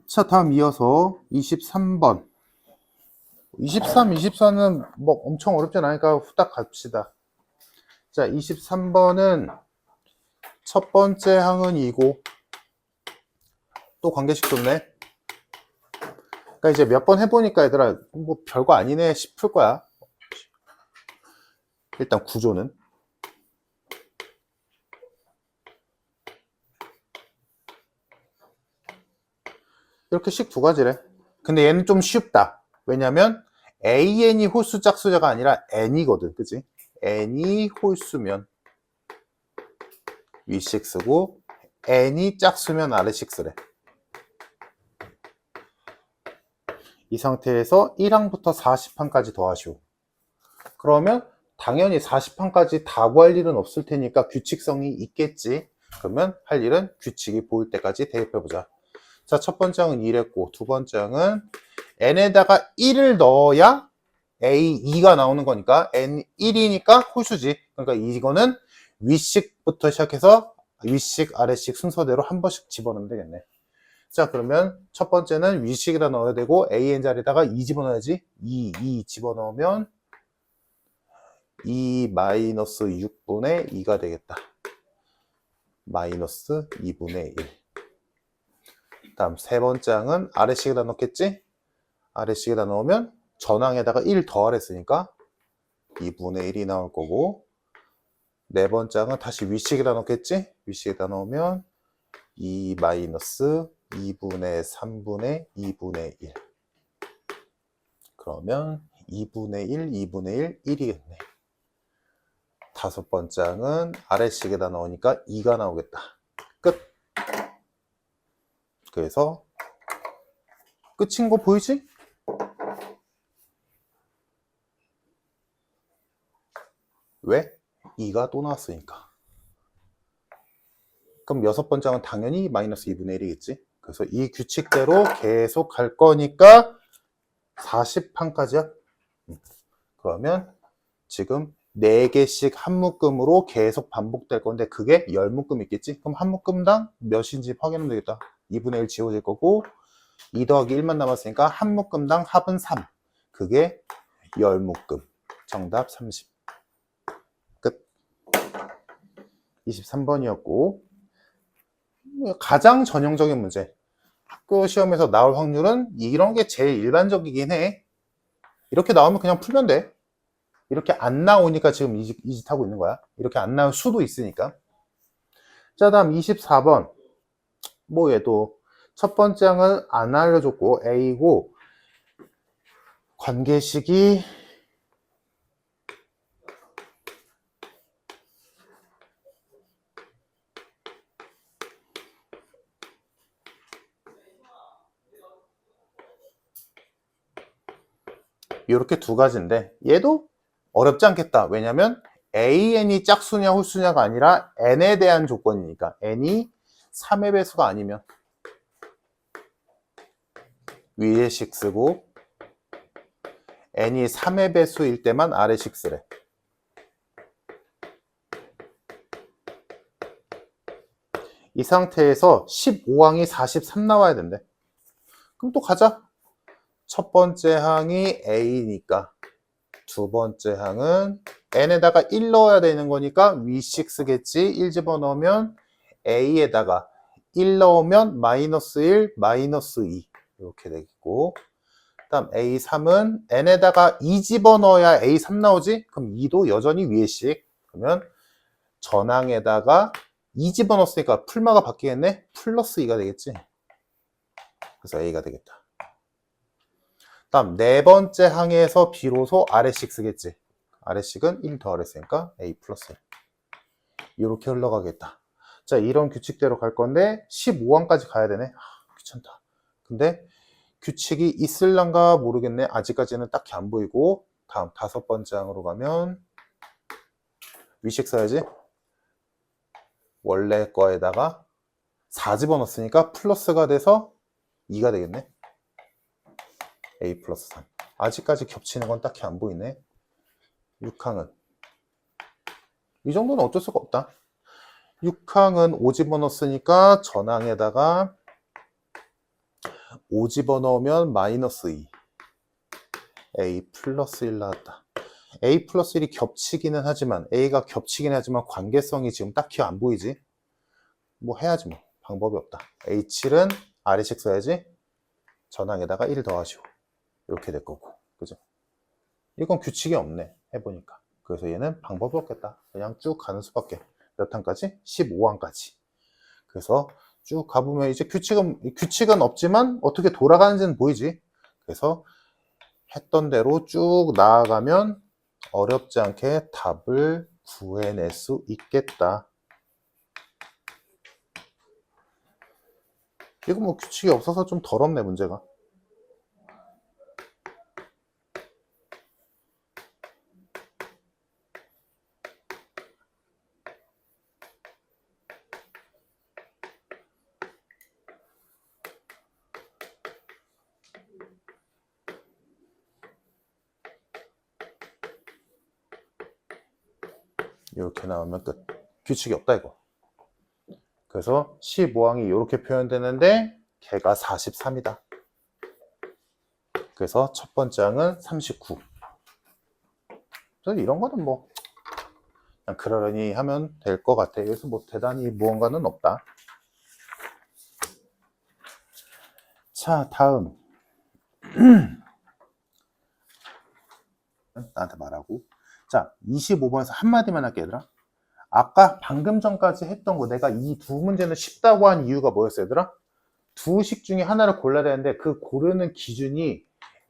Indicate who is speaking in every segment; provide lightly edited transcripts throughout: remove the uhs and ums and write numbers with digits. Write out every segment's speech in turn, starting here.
Speaker 1: 자, 다음 이어서 23번. 23, 24는 뭐 엄청 어렵지 않으니까 후딱 갑시다. 자, 23번은 첫 번째 항은 2고, 또 관계식 좋네. 그러니까 이제 몇 번 해보니까 얘들아, 뭐 별거 아니네 싶을 거야. 일단 구조는. 이렇게 식 두 가지래. 근데 얘는 좀 쉽다. 왜냐면 AN이 홀수 짝수자가 아니라 N이거든. 그치? N이 홀수면 위식 쓰고 N이 짝수면 아래식 쓰래. 이 상태에서 1항부터 40항까지 더하시오. 그러면 당연히 40항까지 다 구할 일은 없을 테니까 규칙성이 있겠지. 그러면 할 일은 규칙이 보일 때까지 대입해보자. 자, 첫 번째 항은 2랬고, 두 번째 항은 n에다가 1을 넣어야 a2가 나오는 거니까 n1이니까 홀수지. 그러니까 이거는 위식부터 시작해서 위식, 아래식 순서대로 한 번씩 집어넣으면 되겠네. 자, 그러면 첫 번째는 위식에다 넣어야 되고 an 자리에다가 2 집어넣어야지. 2 집어넣으면 2 마이너스 6분의 2가 되겠다. 마이너스 2분의 1. 다음 세 번째 항은 아래식에다 넣겠지? 아래식에다 넣으면 전항에다가 1 더하랬으니까 2분의 1이 나올 거고, 네 번째 항은 다시 위식에다 넣겠지? 위식에다 넣으면 2 마이너스 2분의 3분의 2분의 1. 그러면 2분의 1, 2분의 1, 1이겠네. 다섯 번째 항은 아래식에다 넣으니까 2가 나오겠다. 끝. 그래서 끝인 거 보이지? 왜? 2가 또 나왔으니까. 그럼 여섯 번째 항은 당연히 마이너스 2분의 1이겠지? 그래서 이 규칙대로 계속 갈 거니까 40항까지야. 그러면 지금 4개씩 한 묶음으로 계속 반복될 건데 그게 10묶음 있겠지? 그럼 한 묶음당 몇인지 확인하면 되겠다. 2분의 1 지워질 거고 2 더하기 1만 남았으니까 한 묶음당 합은 3. 그게 10묶음. 정답 30. 끝. 23번이었고, 가장 전형적인 문제. 학교 시험에서 나올 확률은 이런 게 제일 일반적이긴 해. 이렇게 나오면 그냥 풀면 돼. 이렇게 안 나오니까 지금 이 짓 하고 있는 거야. 이렇게 안 나올 수도 있으니까. 자, 다음 24번. 뭐 얘도 첫 번째 항은 안 알려줬고 A고, 관계식이 이렇게 두 가지인데 얘도 어렵지 않겠다. 왜냐면 AN이 짝수냐 홀수냐가 아니라 N에 대한 조건이니까 N이 3의 배수가 아니면 위에식 쓰고 N이 3의 배수일 때만 아래식 쓰래. 이 상태에서 15항이 43 나와야 된대. 그럼 또 가자. 첫 번째 항이 A니까 두 번째 항은 N에다가 1 넣어야 되는 거니까 위식 쓰겠지. 1 집어넣으면 A에다가 1 넣으면 마이너스 1, 마이너스 2 이렇게 되겠고, 그 다음 A3은 N에다가 2 집어넣어야 A3 나오지? 그럼 2도 여전히 위에식. 그러면 전항에다가 2 집어넣었으니까 풀마가 바뀌겠네? 플러스 2가 되겠지. 그래서 A가 되겠다. 다음 네 번째 항에서 비로소 아래식 쓰겠지. 아래식은 1 더하랬으니까 A 플러스 1. 이렇게 흘러가겠다. 자, 이런 규칙대로 갈 건데 15항까지 가야 되네. 귀찮다. 근데 규칙이 있을란가 모르겠네. 아직까지는 딱히 안 보이고, 다음 다섯 번째 항으로 가면 위식 써야지. 원래 거에다가 4 집어넣었으니까 플러스가 돼서 2가 되겠네. A 플러스 3. 아직까지 겹치는 건 딱히 안 보이네. 6항은 이 정도는 어쩔 수가 없다. 6항은 5 집어넣었으니까 전항에다가 5 집어넣으면 마이너스 2. A 플러스 1 나왔다. A 플러스 1이 겹치기는 하지만, A가 겹치기는 하지만 관계성이 지금 딱히 안 보이지? 뭐 해야지 뭐. 방법이 없다. A7은 아래식 써야지. 전항에다가 1 더하시오. 이렇게 될 거고. 그죠? 이건 규칙이 없네. 해보니까. 그래서 얘는 방법이 없겠다. 그냥 쭉 가는 수밖에. 몇 항까지? 15항까지. 그래서 쭉 가보면 이제 규칙은 없지만 어떻게 돌아가는지는 보이지. 그래서 했던 대로 쭉 나아가면 어렵지 않게 답을 구해낼 수 있겠다. 이거 뭐 규칙이 없어서 좀 더럽네, 문제가. 이렇게 나오면 끝. 규칙이 없다, 이거. 그래서 15항이 이렇게 표현되는데 걔가 43이다. 그래서 첫 번째 항은 39. 그래서 이런 거는 뭐 그냥 그러려니 하면 될 것 같아. 그래서 뭐 대단히 무언가는 없다. 자, 다음. 나한테 말하고. 자, 25번에서 한마디만 할게, 얘들아. 아까 방금 전까지 했던 거, 내가 이 두 문제는 쉽다고 한 이유가 뭐였어, 얘들아? 두 식 중에 하나를 골라야 되는데 그 고르는 기준이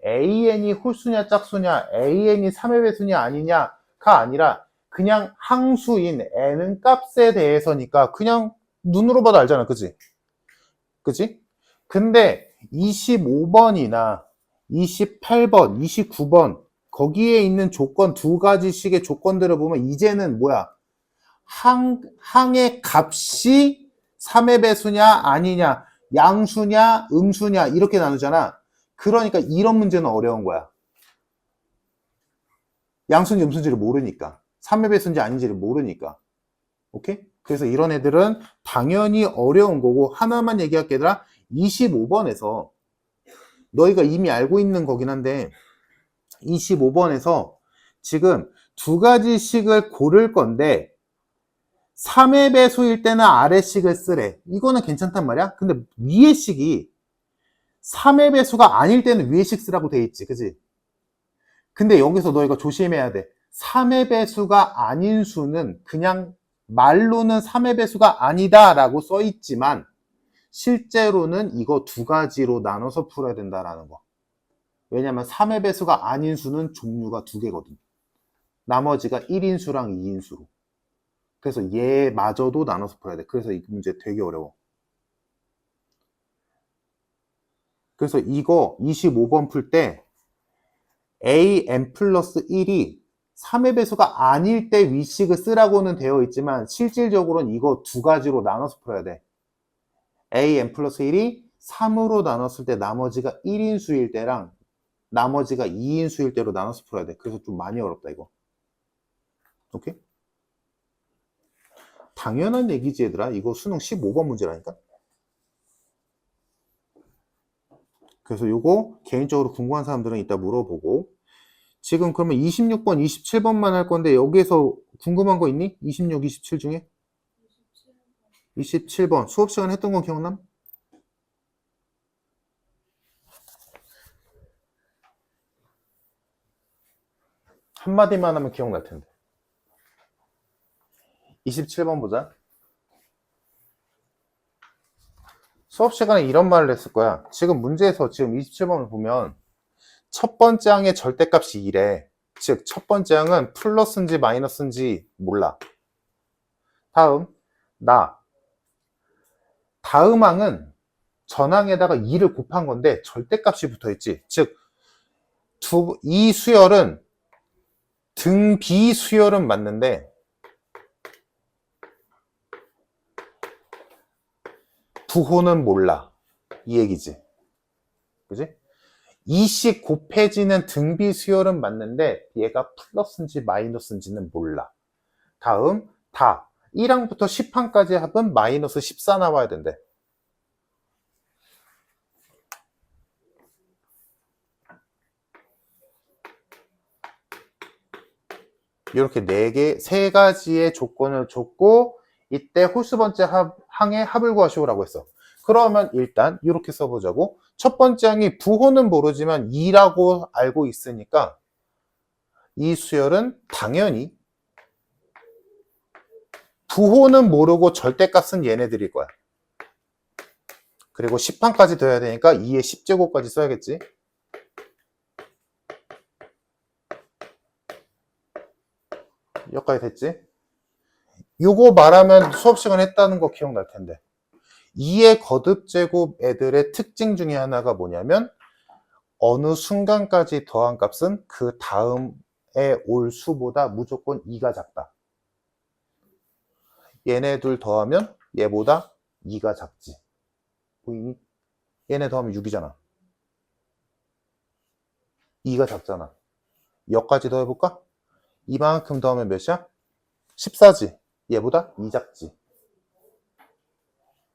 Speaker 1: AN이 홀수냐 짝수냐, AN이 3의 배수냐 아니냐가 아니라 그냥 항수인 N은 값에 대해서니까 그냥 눈으로 봐도 알잖아. 그지? 그지? 근데 25번이나 28번, 29번 거기에 있는 조건 두 가지씩의 조건들을 보면 이제는 뭐야? 항의 값이 3의 배수냐 아니냐, 양수냐 음수냐 이렇게 나누잖아. 그러니까 이런 문제는 어려운 거야. 양수인지 음수인지를 모르니까, 3의 배수인지 아닌지를 모르니까. 오케이? 그래서 이런 애들은 당연히 어려운 거고, 하나만 얘기할게. 얘들아, 25번에서 너희가 이미 알고 있는 거긴 한데 25번에서 지금 두 가지 식을 고를 건데 3의 배수일 때는 아래 식을 쓰래. 이거는 괜찮단 말이야. 근데 위의 식이 3의 배수가 아닐 때는 위의 식 쓰라고 돼 있지. 그지? 근데 여기서 너희가 조심해야 돼. 3의 배수가 아닌 수는 그냥 말로는 3의 배수가 아니다 라고 써 있지만 실제로는 이거 두 가지로 나눠서 풀어야 된다라는 거. 왜냐면 3의 배수가 아닌 수는 종류가 두 개거든. 나머지가 1인수랑 2인수로. 그래서 얘마저도 나눠서 풀어야 돼. 그래서 이 문제 되게 어려워. 그래서 이거 25번 풀 때 an 플러스 1이 3의 배수가 아닐 때 위식을 쓰라고는 되어 있지만 실질적으로는 이거 두 가지로 나눠서 풀어야 돼. an 플러스 1이 3으로 나눴을 때 나머지가 1인수일 때랑 나머지가 2인수일 때로 나눠서 풀어야 돼. 그래서 좀 많이 어렵다 이거. 오케이? 당연한 얘기지 얘들아. 이거 수능 15번 문제라니까. 그래서 이거 개인적으로 궁금한 사람들은 이따 물어보고. 지금 그러면 26번, 27번만 할 건데 여기에서 궁금한 거 있니? 26, 27 중에? 27번 수업 시간에 했던 거 기억남? 한마디만 하면 기억날 텐데. 27번 보자. 수업 시간에 이런 말을 했을 거야. 지금 문제에서 지금 27번을 보면 첫 번째 항의 절대값이 2래. 즉 첫 번째 항은 플러스인지 마이너스인지 몰라. 다음 다음 항은 전항에다가 2를 곱한 건데 절대값이 붙어있지. 즉 이 수열은 등비 수열은 맞는데 부호는 몰라. 이 얘기지. 그지? 이식 곱해지는 등비 수열은 맞는데 얘가 플러스인지 마이너스인지는 몰라. 다음 1항부터 10항까지 합은 마이너스 14 나와야 된대. 이렇게 4개, 3가지의 조건을 줬고, 이때 홀수 번째 항의 합을 구하시오라고 했어. 그러면 일단 이렇게 써보자고. 첫 번째 항이 부호는 모르지만 2라고 알고 있으니까 이 수열은 당연히 부호는 모르고 절대값은 얘네들일 거야. 그리고 10항까지 더해야 되니까 2의 10제곱까지 써야겠지. 여기까지 됐지? 요거 말하면 수업 시간 했다는 거 기억날 텐데. 2의 거듭제곱 애들의 특징 중에 하나가 뭐냐면 어느 순간까지 더한 값은 그 다음에 올 수보다 무조건 2가 작다. 얘네 둘 더하면 얘보다 2가 작지. 보이니? 얘네 더하면 6이잖아. 2가 작잖아. 여기까지 더해볼까? 이만큼 더하면 몇이야? 14지. 얘보다 2 작지.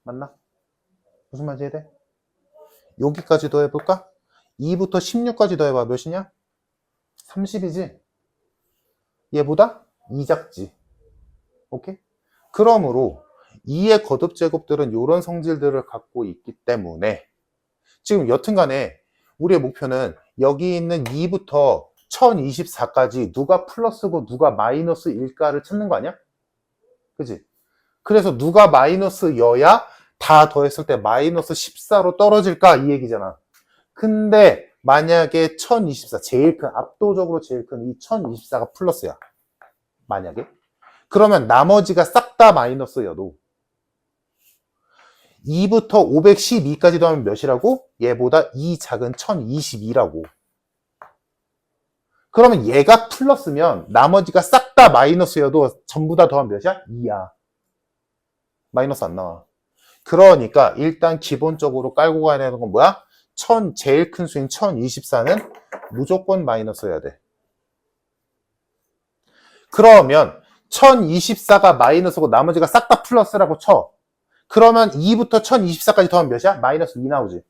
Speaker 1: 맞나? 무슨 말인지 이해돼? 여기까지 더해볼까? 2부터 16까지 더해봐. 몇이냐? 30이지. 얘보다 2 작지. 오케이? 그러므로 2의 거듭제곱들은 이런 성질들을 갖고 있기 때문에 지금 여튼간에 우리의 목표는 여기 있는 2부터 1024까지 누가 플러스고 누가 마이너스일까를 찾는 거 아니야? 그치? 그래서 누가 마이너스여야 다 더했을 때 마이너스 14로 떨어질까? 이 얘기잖아. 근데 만약에 1024, 제일 큰, 압도적으로 제일 큰 이 1024가 플러스야. 만약에. 그러면 나머지가 싹 다 마이너스여도 2부터 512까지 더하면 몇이라고? 얘보다 2 작은 1022라고. 그러면 얘가 플러스면 나머지가 싹 다 마이너스여도 전부 다 더하면 몇이야? 2야. 마이너스 안 나와. 그러니까 일단 기본적으로 깔고 가야 되는 건 뭐야? 제일 큰 수인 1024는 무조건 마이너스여야 돼. 그러면 1024가 마이너스고 나머지가 싹 다 플러스라고 쳐. 그러면 2부터 1024까지 더하면 몇이야? 마이너스 2 나오지.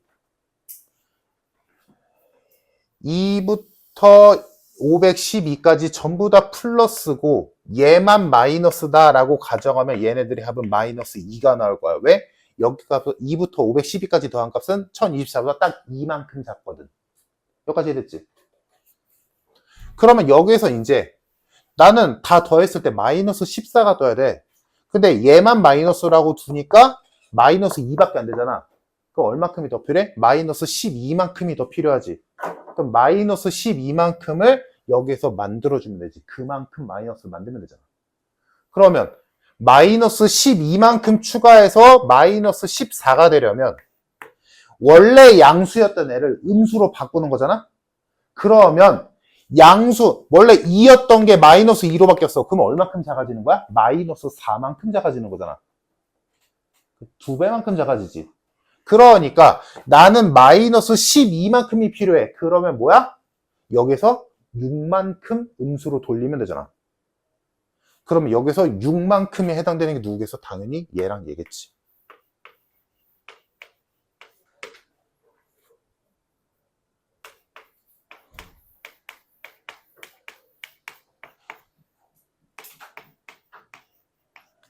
Speaker 1: 2부터 512까지 전부 다 플러스고 얘만 마이너스다라고 가정하면 얘네들이 합은 마이너스 2가 나올 거야. 왜? 여기가 2부터 512까지 더한 값은 1024보다 딱 이만큼 작거든. 여기까지 됐지? 그러면 여기서 이제 나는 다 더했을 때 마이너스 14가 떠야 돼. 근데 얘만 마이너스라고 두니까 마이너스 2밖에 안 되잖아. 그럼 얼마큼이 더 필요해? 마이너스 12만큼이 더 필요하지. 그럼 마이너스 12만큼을 여기서 만들어주면 되지. 그만큼 마이너스 만들면 되잖아. 그러면 마이너스 12만큼 추가해서 마이너스 14가 되려면 원래 양수였던 애를 음수로 바꾸는 거잖아? 그러면 양수, 원래 2였던 게 마이너스 2로 바뀌었어. 그럼 얼마큼 작아지는 거야? 마이너스 4만큼 작아지는 거잖아. 2배만큼 작아지지. 그러니까 나는 마이너스 12만큼이 필요해. 그러면 뭐야? 여기서 6만큼 음수로 돌리면 되잖아. 그러면 여기서 6만큼에 해당되는 게 누구겠어? 당연히 얘랑 얘겠지.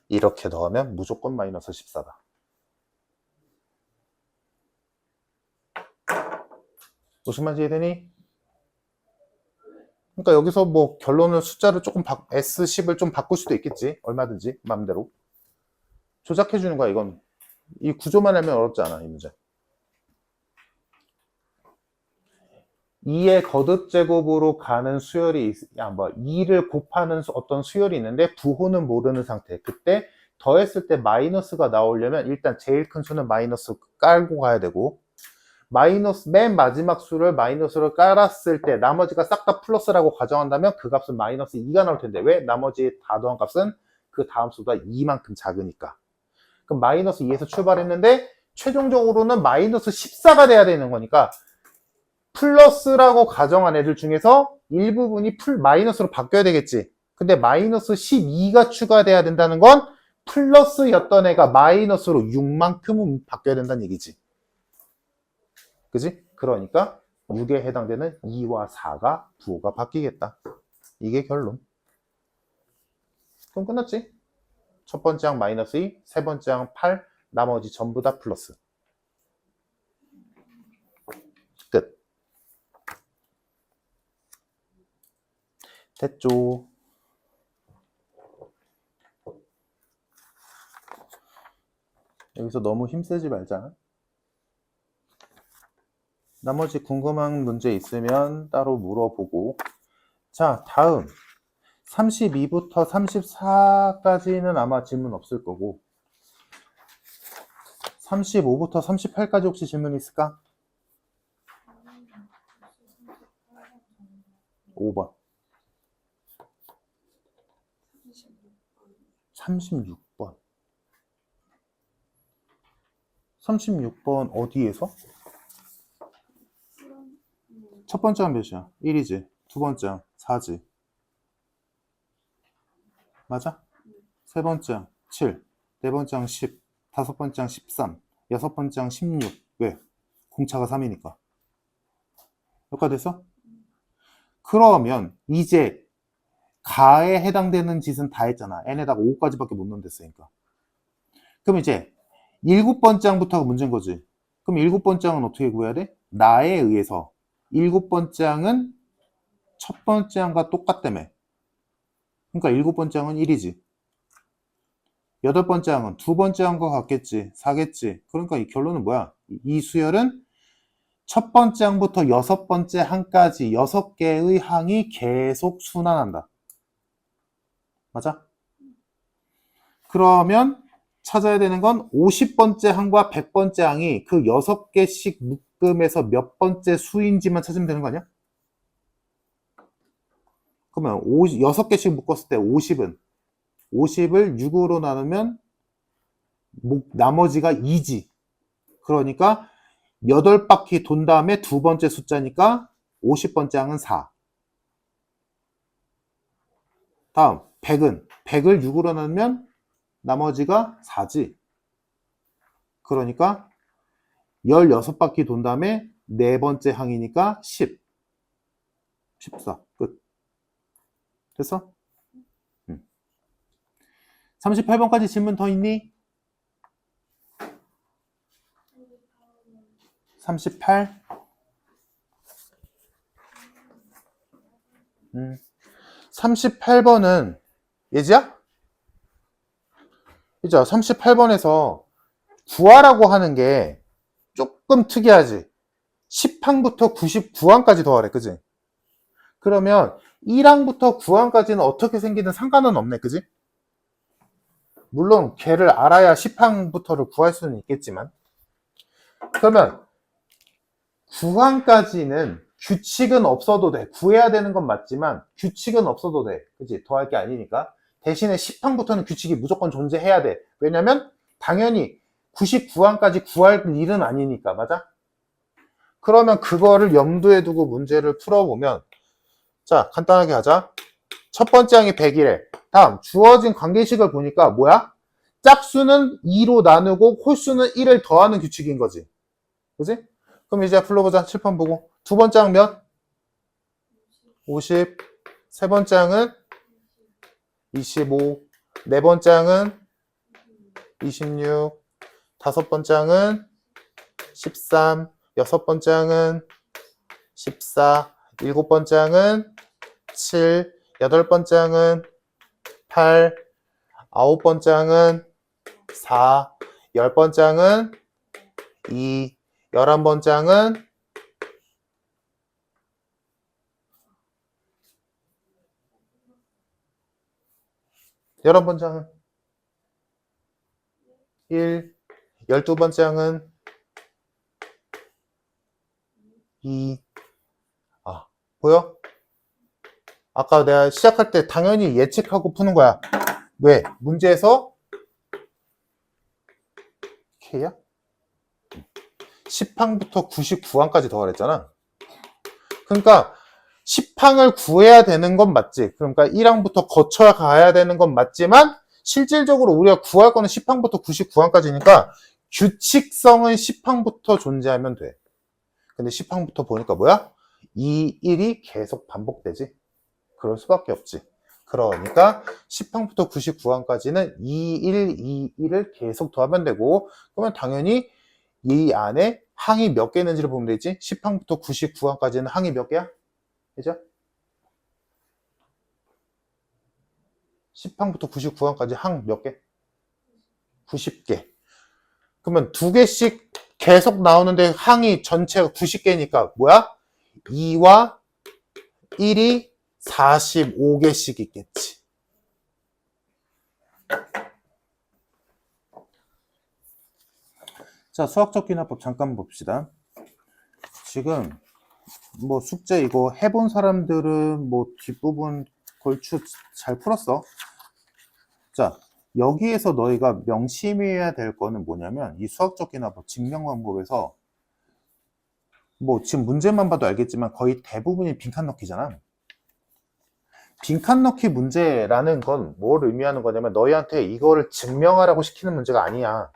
Speaker 1: 이렇게 넣으면 무조건 마이너스 14다. 무슨 말인지 이해되니? 그러니까 여기서 뭐 결론을 숫자를 조금 S10을 좀 바꿀 수도 있겠지. 얼마든지 마음대로. 조작해 주는 거야 이건. 이 구조만 하면 어렵지 않아 이 문제. 2의 거듭제곱으로 가는 수열이 2를 곱하는 어떤 수열이 있는데 부호는 모르는 상태. 그때 더했을 때 마이너스가 나오려면 일단 제일 큰 수는 마이너스 깔고 가야 되고 마이너스 맨 마지막 수를 마이너스를 깔았을 때 나머지가 싹 다 플러스라고 가정한다면 그 값은 마이너스 2가 나올 텐데 왜? 나머지 다 더한 값은 그 다음 수보다 2만큼 작으니까. 그럼 마이너스 2에서 출발했는데 최종적으로는 마이너스 14가 돼야 되는 거니까 플러스라고 가정한 애들 중에서 일부분이 마이너스로 바뀌어야 되겠지. 근데 마이너스 12가 추가돼야 된다는 건 플러스였던 애가 마이너스로 6만큼은 바뀌어야 된다는 얘기지. 그지? 그러니까 6에 해당되는 2와 4가 부호가 바뀌겠다. 이게 결론. 그럼 끝났지? 첫 번째 항 마이너스 2, 세 번째 항 8, 나머지 전부 다 플러스. 끝. 됐죠? 여기서 너무 힘쓰지 말자. 나머지 궁금한 문제 있으면 따로 물어보고. 자, 다음 32부터 34까지는 아마 질문 없을 거고 35부터 38까지 혹시 질문 있을까? 5번 36번 36번 어디에서? 첫 번째는 몇이야? 1이지. 두 번째는 4지. 맞아? 세 번째는 7, 네 번째는 10, 다섯 번째는 13, 여섯 번째는 16. 왜? 공차가 3이니까. 여기까지 됐어? 그러면 이제 가에 해당되는 짓은 다 했잖아. n에다가 5까지밖에 못 넣는댔으니까. 그럼 이제 7번째 항부터가 문제인 거지. 그럼 7번째 항은 어떻게 구해야 돼? 나에 의해서 7번째 항은 첫 번째 항과 똑같다며. 그러니까 7번째 항은 1이지. 8번째 항은 두 번째 항과 같겠지. 4겠지. 그러니까 이 결론은 뭐야? 이 수열은 첫 번째 항부터 여섯 번째 항까지 6개의 항이 계속 순환한다. 맞아? 그러면 찾아야 되는 건 50번째 항과 100번째 항이 그 6개씩 묶음에서 몇 번째 수인지만 찾으면 되는 거 아니야? 그러면 6개씩 묶었을 때 50을 6으로 나누면 나머지가 2지. 그러니까 8바퀴 돈 다음에 두 번째 숫자니까 50번째 항은 4. 다음 100을 6으로 나누면 나머지가 4지. 그러니까 16바퀴 돈 다음에 네 번째 항이니까 10. 14. 끝. 됐어? 38번까지 질문 더 있니? 38. 38번은 예지야? 이제 38번에서 구하라고 하는 게 조금 특이하지. 10항부터 99항까지 더하래. 그지? 그러면 1항부터 9항까지는 어떻게 생기든 상관은 없네. 그지? 물론 걔를 알아야 10항부터를 구할 수는 있겠지만 그러면 9항까지는 규칙은 없어도 돼. 구해야 되는 건 맞지만 규칙은 없어도 돼. 그치? 더할 게 아니니까. 대신에 10항부터는 규칙이 무조건 존재해야 돼. 왜냐면 당연히 99항까지 구할 일은 아니니까. 맞아? 그러면 그거를 염두에 두고 문제를 풀어보면 자, 간단하게 하자. 첫 번째 항이 100이래. 다음 주어진 관계식을 보니까 뭐야? 짝수는 2로 나누고 홀수는 1을 더하는 규칙인 거지. 그지? 그럼 이제 풀어보자. 칠판 보고. 두 번째 항 몇? 50. 세 번째 항은 25. 네 번째 항은 26. 다섯 번째 항은 13. 여섯 번째 항은 14. 일곱 번째 항은 7. 여덟 번째 항은 8. 아홉 번째 항은 4. 열 번째 항은 2. 11번째 항은 11번째 항은 1. 12번째 항은 2. 아, 보여? 아까 내가 시작할 때 당연히 예측하고 푸는 거야. 왜? 문제에서 K야? 10항부터 99항까지 더하랬잖아. 그러니까 10항을 구해야 되는 건 맞지. 그러니까 1항부터 거쳐야 가야 되는 건 맞지만 실질적으로 우리가 구할 거는 10항부터 99항까지니까 규칙성은 10항부터 존재하면 돼. 근데 10항부터 보니까 뭐야? 이 1이 계속 반복되지. 그럴 수밖에 없지. 그러니까 10항부터 99항까지는 21, 21을 계속 더하면 되고, 그러면 당연히 이 안에 항이 몇 개 있는지를 보면 되지. 10항부터 99항까지는 항이 몇 개야? 그죠? 10항부터 99항까지 항 몇 개? 90개. 그러면 두 개씩 계속 나오는데 항이 전체가 90개니까 뭐야? 2와 1이 45개씩 있겠지. 자, 수학적 기납법 잠깐 봅시다. 지금 뭐 숙제 이거 해본 사람들은 뭐 뒷부분 골추 잘 풀었어. 자, 여기에서 너희가 명심해야 될 거는 뭐냐면 이 수학적 기납법 증명 방법에서 뭐 지금 문제만 봐도 알겠지만 거의 대부분이 빈칸 넣기잖아. 빈칸 넣기 문제라는 건 뭘 의미하는 거냐면 너희한테 이거를 증명하라고 시키는 문제가 아니야.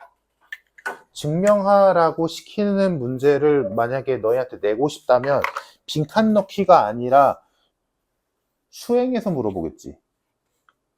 Speaker 1: 증명하라고 시키는 문제를 만약에 너희한테 내고 싶다면 빈칸 넣기가 아니라 수행해서 물어보겠지.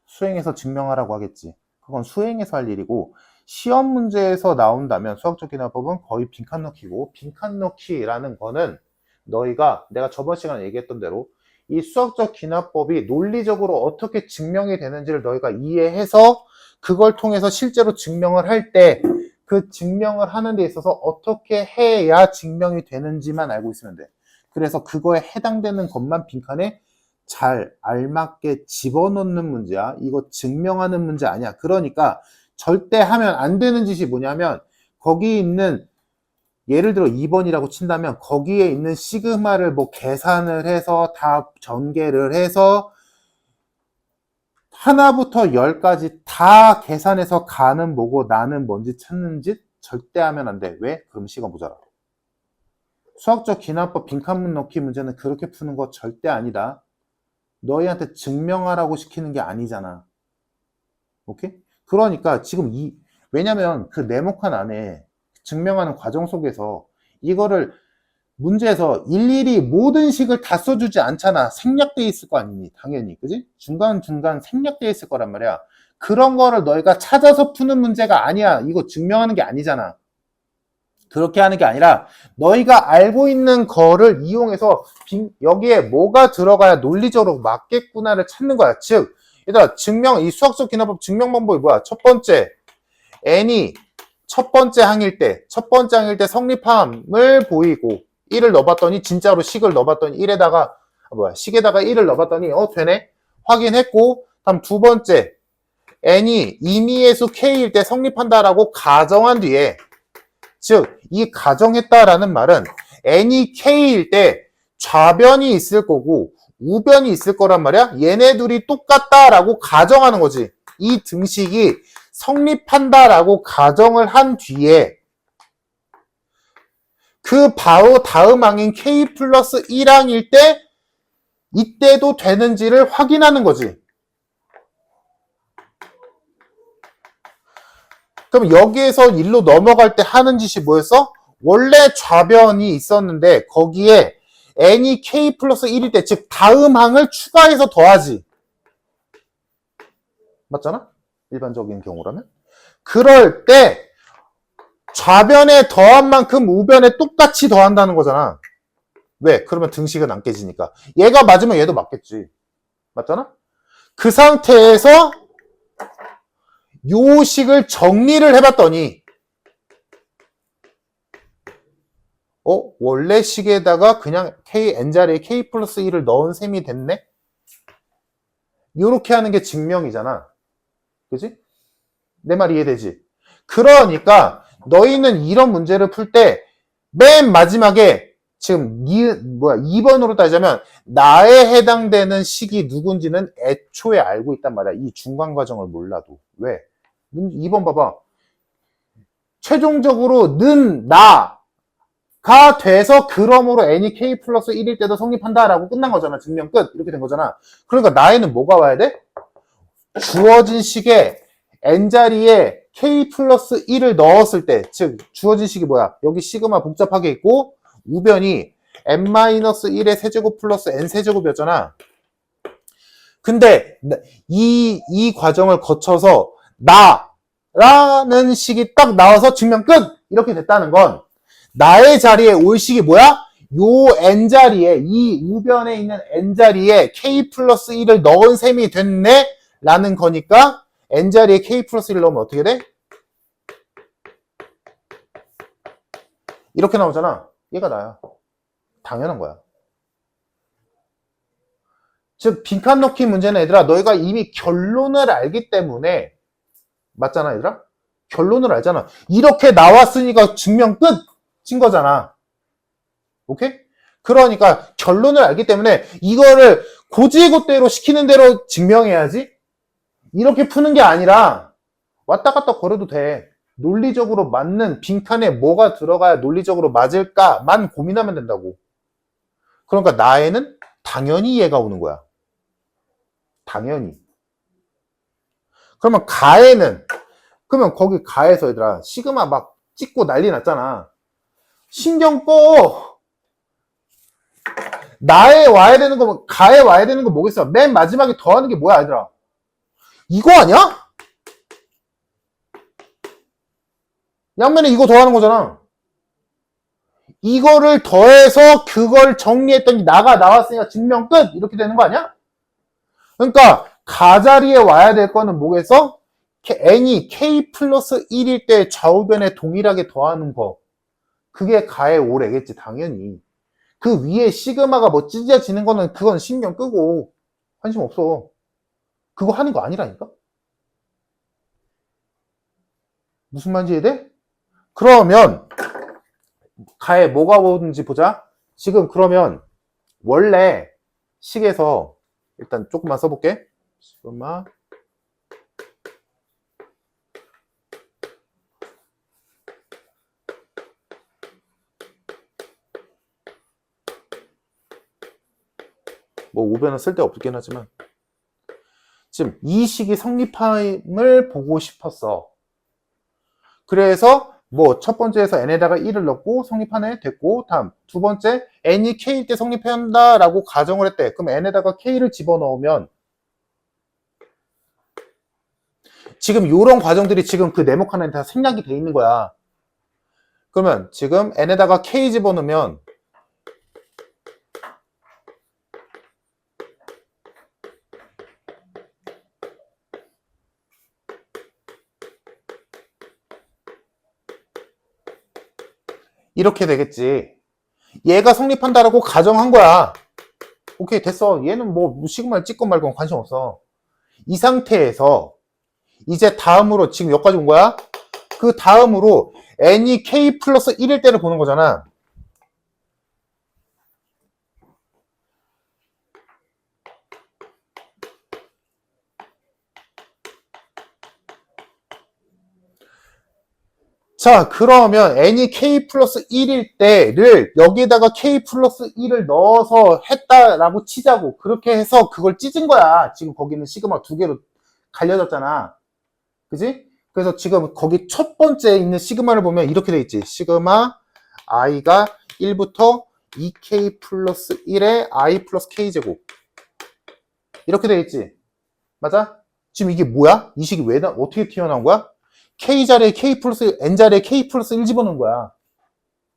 Speaker 1: 수행해서 증명하라고 하겠지. 그건 수행해서 할 일이고, 시험 문제에서 나온다면 수학적 기납법은 거의 빈칸 넣기고, 빈칸 넣기라는 거는 너희가 내가 저번 시간에 얘기했던 대로 이 수학적 기납법이 논리적으로 어떻게 증명이 되는지를 너희가 이해해서 그걸 통해서 실제로 증명을 할 때 그 증명을 하는 데 있어서 어떻게 해야 증명이 되는지만 알고 있으면 돼. 그래서 그거에 해당되는 것만 빈칸에 잘 알맞게 집어넣는 문제야. 이거 증명하는 문제 아니야. 그러니까 절대 하면 안 되는 짓이 뭐냐면 거기 있는 예를 들어 2번이라고 친다면 거기에 있는 시그마를 뭐 계산을 해서 다 전개를 해서 하나부터 10까지 다 계산해서 가는 뭐고 나는 뭔지 찾는 짓 절대 하면 안 돼. 왜? 그럼 시간 모자라. 수학적 기납법 빈칸문 넣기 문제는 그렇게 푸는 거 절대 아니다. 너희한테 증명하라고 시키는 게 아니잖아. 오케이? 그러니까 지금 왜냐면 그 네모칸 안에 증명하는 과정 속에서 이거를 문제에서 일일이 모든 식을 다 써주지 않잖아. 생략돼 있을 거 아니니, 당연히. 그지? 중간중간 생략돼 있을 거란 말이야. 그런 거를 너희가 찾아서 푸는 문제가 아니야. 이거 증명하는 게 아니잖아. 그렇게 하는 게 아니라 너희가 알고 있는 거를 이용해서 여기에 뭐가 들어가야 논리적으로 맞겠구나를 찾는 거야. 즉, 얘들아, 이 수학적 기납법 증명 방법이 뭐야? 첫 번째, n이 첫 번째 항일 때 성립함을 보이고 1을 넣어봤더니 진짜로 식을 넣어봤더니 1에다가 식에다가 1을 넣어봤더니 되네? 확인했고, 다음 두 번째, n이 임의의 수 k일 때 성립한다라고 가정한 뒤에, 즉 이 가정했다라는 말은 n이 k일 때 좌변이 있을 거고 우변이 있을 거란 말이야. 얘네 둘이 똑같다라고 가정하는 거지. 이 등식이 성립한다라고 가정을 한 뒤에 그 바로 다음 항인 k 플러스 1항일 때 이때도 되는지를 확인하는 거지. 그럼 여기에서 일로 넘어갈 때 하는 짓이 뭐였어? 원래 좌변이 있었는데 거기에 n이 k 플러스 1일 때, 즉 다음 항을 추가해서 더하지. 맞잖아? 일반적인 경우라면. 그럴 때 좌변에 더한 만큼 우변에 똑같이 더한다는 거잖아. 왜? 그러면 등식은 안 깨지니까. 얘가 맞으면 얘도 맞겠지. 맞잖아? 그 상태에서 요 식을 정리를 해봤더니 원래 식에다가 그냥 n자리에 k 플러스 1을 넣은 셈이 됐네? 요렇게 하는 게 증명이잖아. 그지? 내 말 이해되지? 그러니까 너희는 이런 문제를 풀 때 맨 마지막에 지금 2번으로 따지자면 나에 해당되는 식이 누군지는 애초에 알고 있단 말이야. 이 중간 과정을 몰라도. 왜? 2번 봐봐. 최종적으로 는 나가 돼서 그러므로 n이 k 플러스 1일 때도 성립한다라고 끝난 거잖아. 증명 끝. 이렇게 된 거잖아. 그러니까 나에는 뭐가 와야 돼? 주어진 식에 n자리에 k 플러스 1을 넣었을 때, 즉 주어진 식이 뭐야? 여기 시그마 복잡하게 있고 우변이 n-1의 세제곱 플러스 n 세제곱이었잖아. 근데 이 과정을 거쳐서 나라는 식이 딱 나와서 증명 끝! 이렇게 됐다는 건 나의 자리에 올 식이 뭐야? 요 n자리에 이 우변에 있는 n자리에 k 플러스 1을 넣은 셈이 됐네? 라는 거니까 n자리에 k 플러스 1 넣으면 어떻게 돼? 이렇게 나오잖아. 얘가 나야. 당연한 거야. 즉 빈칸 넣기 문제는 얘들아 너희가 이미 결론을 알기 때문에 맞잖아 얘들아? 결론을 알잖아. 이렇게 나왔으니까 증명 끝인 거잖아. 오케이? 그러니까 결론을 알기 때문에 이거를 고지고대로 시키는 대로 증명해야지. 이렇게 푸는 게 아니라 왔다 갔다 걸어도 돼. 논리적으로 맞는 빈칸에 뭐가 들어가야 논리적으로 맞을까만 고민하면 된다고. 그러니까 나에는 당연히 얘가 오는 거야. 당연히. 그러면 가에는 그러면 거기 가에서 얘들아 시그마 막 찍고 난리 났잖아. 신경 꺼. 나에 와야 되는 거 가에 와야 되는 거 뭐겠어? 맨 마지막에 더하는 게 뭐야 얘들아? 이거 아니야? 양면에 이거 더하는 거잖아. 이거를 더해서 그걸 정리했더니 나가 나왔으니까 증명 끝! 이렇게 되는 거 아니야? 그러니까 가 자리에 와야 될 거는 뭐겠어? n이 k 플러스 1일 때 좌우변에 동일하게 더하는 거. 그게 가에 오래겠지 당연히. 그 위에 시그마가 뭐 찢어지는 거는 그건 신경 끄고 관심 없어. 그거 하는 거 아니라니까? 무슨 말인지 이해돼? 그러면 가에 뭐가 오는지 보자. 지금 그러면 원래 식에서 일단 조금만 써볼게. 시그마 뭐 우변은 쓸데없긴 하지만 지금 이 식이 성립함을 보고 싶었어. 그래서 뭐 첫 번째에서 n에다가 1을 넣고 성립하네 됐고 다음 두 번째 n이 k일 때 성립한다 라고 가정을 했대. 그럼 n에다가 k를 집어넣으면 지금 이런 과정들이 지금 그 네모 칸에 다 생략이 돼 있는 거야. 그러면 지금 n에다가 k 집어넣으면 이렇게 되겠지. 얘가 성립한다라고 가정한 거야. 오케이 됐어. 얘는 뭐 시그마를 찍건 말건 관심 없어. 이 상태에서 이제 다음으로 지금 여기까지 온 거야. 그 다음으로 n이 k 플러스 1일 때를 보는 거잖아. 자 그러면 n이 k 플러스 1일 때를 여기에다가 k 플러스 1을 넣어서 했다라고 치자고. 그렇게 해서 그걸 찢은 거야. 지금 거기는 시그마 두 개로 갈려졌잖아. 그지? 그래서 지금 거기 첫 번째 있는 시그마를 보면 이렇게 돼 있지. 시그마 i가 1부터 2k 플러스 1에 i 플러스 k제곱 이렇게 돼 있지. 맞아? 지금 이게 뭐야? 이 식이 왜 어떻게 튀어나온 거야? K자리에 K 플러스, N자리에 K 플러스 1 집어넣은 거야.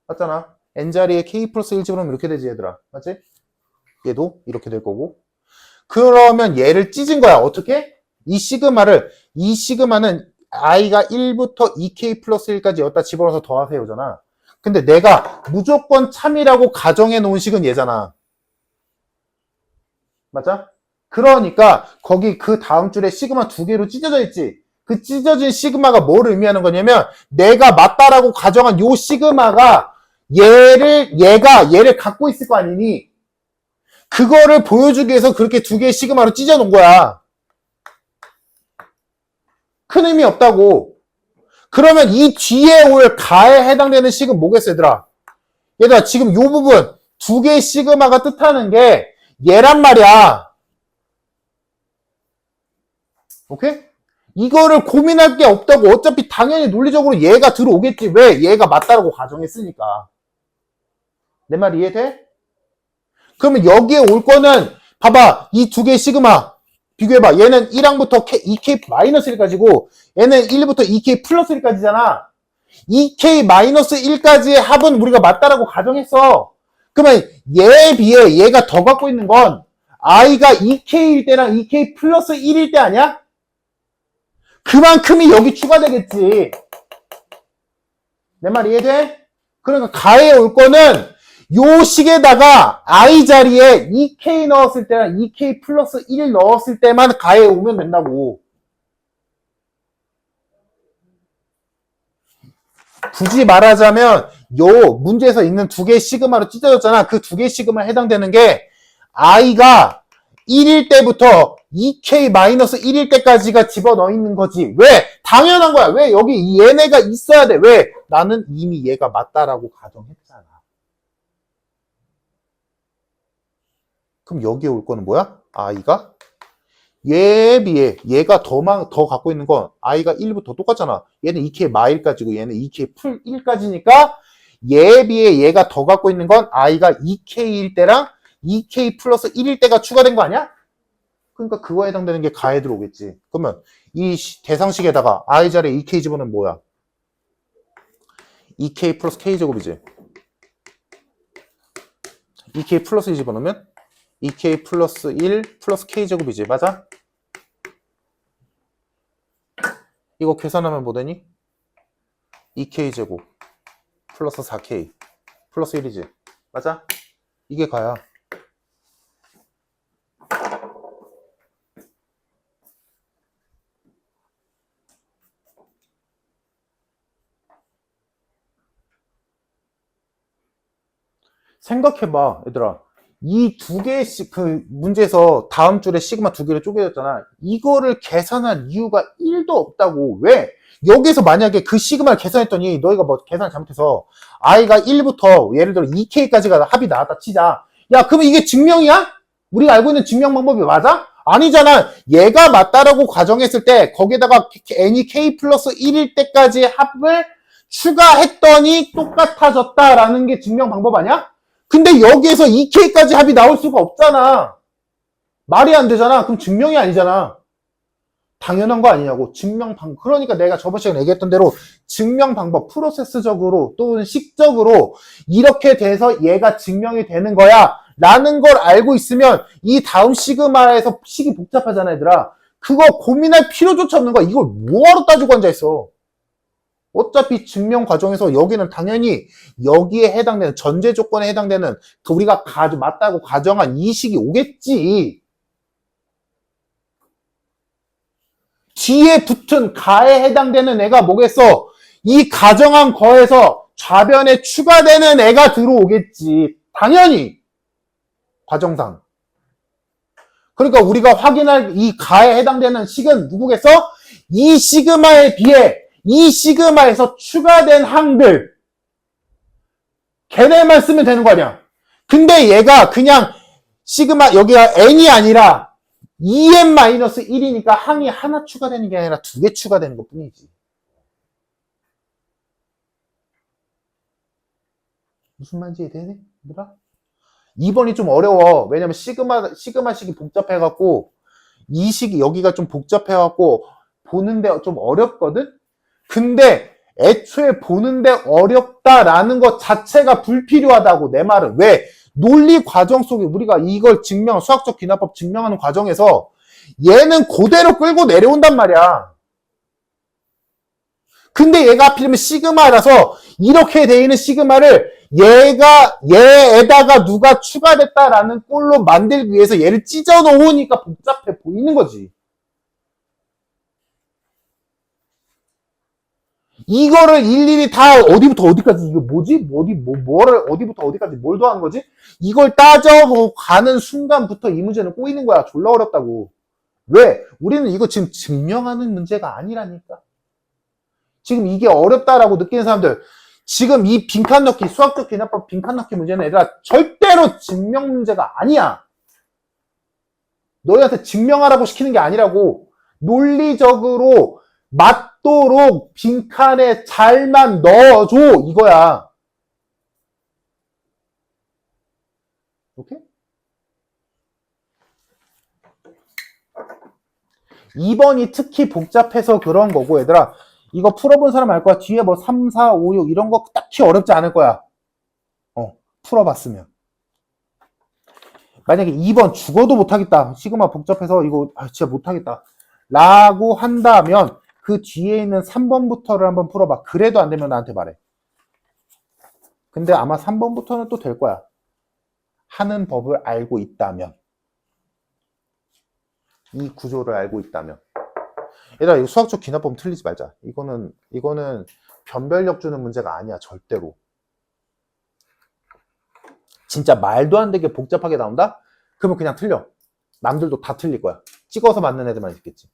Speaker 1: 맞잖아? N자리에 K 플러스 1 집어넣으면 이렇게 되지, 얘들아. 맞지? 얘도 이렇게 될 거고. 그러면 얘를 찢은 거야. 어떻게? 이 시그마는 i가 1부터 2K 플러스 1까지 여기다 집어넣어서 더하세요잖아. 근데 내가 무조건 참이라고 가정해 놓은 식은 얘잖아. 맞아? 그러니까 거기 그 다음 줄에 시그마 두 개로 찢어져 있지. 그 찢어진 시그마가 뭘 의미하는 거냐면 내가 맞다라고 가정한 요 시그마가 얘를 갖고 있을 거 아니니 그거를 보여주기 위해서 그렇게 두 개의 시그마로 찢어 놓은 거야. 큰 의미 없다고. 그러면 이 뒤에 올 가에 해당되는 식은 뭐겠어 얘들아? 얘들아 지금 요 부분 두 개의 시그마가 뜻하는 게 얘란 말이야. 오케이? 이거를 고민할 게 없다고. 어차피 당연히 논리적으로 얘가 들어오겠지. 왜? 얘가 맞다라고 가정했으니까. 내 말 이해돼? 그러면 여기에 올 거는 봐봐. 이 두 개의 시그마. 비교해봐. 얘는 1항부터 2k-1까지고 얘는 1부터 2k 플러스 1까지잖아. 2k-1까지의 합은 우리가 맞다라고 가정했어. 그러면 얘에 비해 얘가 더 갖고 있는 건 i가 2k일 때랑 2k 플러스 1일 때 아니야? 그만큼이 여기 추가되겠지. 내 말 이해돼? 그러니까 가에 올 거는 요 식에다가 i 자리에 2k 넣었을 때랑 2k 플러스 1 넣었을 때만 가에 오면 된다고. 굳이 말하자면 요 문제에서 있는 두 개의 시그마로 찢어졌잖아. 그 두 개의 시그마에 해당되는 게 i가 1일 때부터 2k-1일 때까지가 집어넣어 있는 거지. 왜? 당연한 거야. 왜? 여기 얘네가 있어야 돼. 왜? 나는 이미 얘가 맞다라고 가정했잖아. 그럼 여기에 올 거는 뭐야? i가 얘에 비해 얘가 더 갖고 있는 건 i가 1부터 똑같잖아. 얘는 2k-1까지고 얘는 2k 풀 1까지니까 얘에 비해 얘가 더 갖고 있는 건 i가 2k일 때랑 2k 플러스 1일 때가 추가된 거 아니야? 그러니까 그거에 해당되는 게 가에 들어오겠지. 그러면 이 대상식에다가 i 자리에 2k 집어넣으면 뭐야? 2k 플러스 k 제곱이지. 2k 플러스 2 집어넣으면 2k 플러스 1 플러스 k 제곱이지. 맞아? 이거 계산하면 뭐 되니? 2k 제곱 플러스 4k 플러스 1이지. 맞아? 이게 가야. 생각해봐, 얘들아. 이 두 개의 그 문제에서 다음 줄에 시그마 두 개를 쪼개졌잖아. 이거를 계산할 이유가 1도 없다고. 왜? 여기서 만약에 그 시그마를 계산했더니 너희가 뭐 계산 잘못해서 i가 1부터 예를 들어 2k까지가 합이 나왔다 치자. 야, 그러면 이게 증명이야? 우리가 알고 있는 증명 방법이 맞아? 아니잖아. 얘가 맞다라고 가정했을 때 거기에다가 n이 k 플러스 1일 때까지 합을 추가했더니 똑같아졌다라는 게 증명 방법 아니야? 근데 여기에서 2K까지 합이 나올 수가 없잖아. 말이 안 되잖아. 그럼 증명이 아니잖아. 당연한 거 아니냐고. 증명 방법. 그러니까 내가 저번 시간에 얘기했던 대로 증명 방법, 프로세스적으로 또는 식적으로 이렇게 돼서 얘가 증명이 되는 거야. 라는 걸 알고 있으면 이 다음 시그마에서 식이 복잡하잖아, 얘들아. 그거 고민할 필요조차 없는 거야. 이걸 뭐하러 따지고 앉아있어. 어차피 증명 과정에서 여기는 당연히 여기에 해당되는 전제 조건에 해당되는 우리가 맞다고 가정한 이 식이 오겠지. 뒤에 붙은 가에 해당되는 애가 뭐겠어? 이 가정한 거에서 좌변에 추가되는 애가 들어오겠지. 당연히 과정상. 그러니까 우리가 확인할 이 가에 해당되는 식은 누구겠어? 이 시그마에 비해 이 시그마에서 추가된 항들 걔네만 쓰면 되는 거 아니야. 근데 얘가 그냥 시그마 여기가 n이 아니라 2n-1이니까 항이 하나 추가되는 게 아니라 두 개 추가되는 것 뿐이지. 무슨 말인지 이해되네? 얘들아? 2번이 좀 어려워. 왜냐면 시그마식이 복잡해갖고 이 식이 여기가 좀 복잡해갖고 보는데 좀 어렵거든? 근데 애초에 보는데 어렵다라는 것 자체가 불필요하다고. 내 말은. 왜? 논리 과정 속에 우리가 이걸 수학적 귀납법 증명하는 과정에서 얘는 그대로 끌고 내려온단 말이야. 근데 얘가 하필이면 시그마라서 이렇게 돼 있는 시그마를 얘에다가 누가 추가됐다라는 꼴로 만들기 위해서 얘를 찢어 놓으니까 복잡해 보이는 거지. 이거를 일일이 다 어디부터 어디까지 이거 뭐지? 뭐를 어디부터 어디까지 뭘 더한 거지? 이걸 따져가는 순간부터 이 문제는 꼬이는 거야. 졸라 어렵다고. 왜? 우리는 이거 지금 증명하는 문제가 아니라니까. 지금 이게 어렵다라고 느끼는 사람들, 지금 이 빈칸 넣기, 수학적 귀납법 빈칸 넣기 문제는 얘들아 절대로 증명 문제가 아니야. 너희한테 증명하라고 시키는 게 아니라고. 논리적으로 맞도록 빈칸에 잘만 넣어줘 이거야. 오케이? 2번이 특히 복잡해서 그런 거고, 얘들아. 이거 풀어본 사람 알 거야. 뒤에 뭐 3, 4, 5, 6 이런 거 딱히 어렵지 않을 거야. 풀어봤으면. 만약에 2번 죽어도 못하겠다. 시그마 복잡해서 이거 진짜 못하겠다. 라고 한다면 그 뒤에 있는 3번부터를 한번 풀어봐. 그래도 안 되면 나한테 말해. 근데 아마 3번부터는 또 될 거야. 하는 법을 알고 있다면. 이 구조를 알고 있다면. 얘들아, 이거 수학적 기납법 틀리지 말자. 이거는 변별력 주는 문제가 아니야, 절대로. 진짜 말도 안 되게 복잡하게 나온다? 그러면 그냥 틀려. 남들도 다 틀릴 거야. 찍어서 맞는 애들만 있겠지.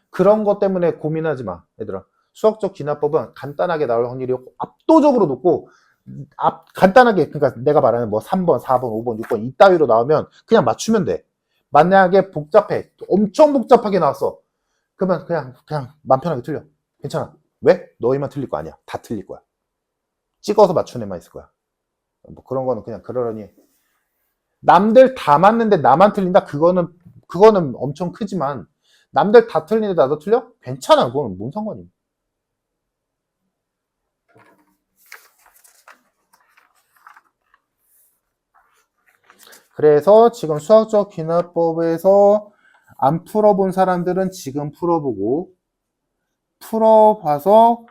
Speaker 1: 그런 것 때문에 고민하지 마, 얘들아. 수학적 기납법은 간단하게 나올 확률이 압도적으로 높고, 간단하게, 그러니까 내가 말하는 뭐 3번, 4번, 5번, 6번 이따위로 나오면 그냥 맞추면 돼. 만약에 복잡해, 엄청 복잡하게 나왔어. 그러면 그냥 맘 편하게 틀려. 괜찮아. 왜? 너희만 틀릴 거 아니야. 다 틀릴 거야. 찍어서 맞춘 애만 있을 거야. 뭐 그런 거는 그냥 그러려니. 남들 다 맞는데 나만 틀린다? 그거는 엄청 크지만, 남들 다 틀리는데 나도 틀려? 괜찮아. 그건 뭔 상관이야. 그래서 지금 수학적 기납법에서 안 풀어본 사람들은 지금 풀어보고, 풀어봐서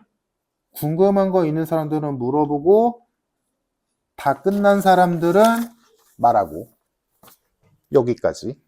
Speaker 1: 궁금한 거 있는 사람들은 물어보고, 다 끝난 사람들은 말하고. 여기까지.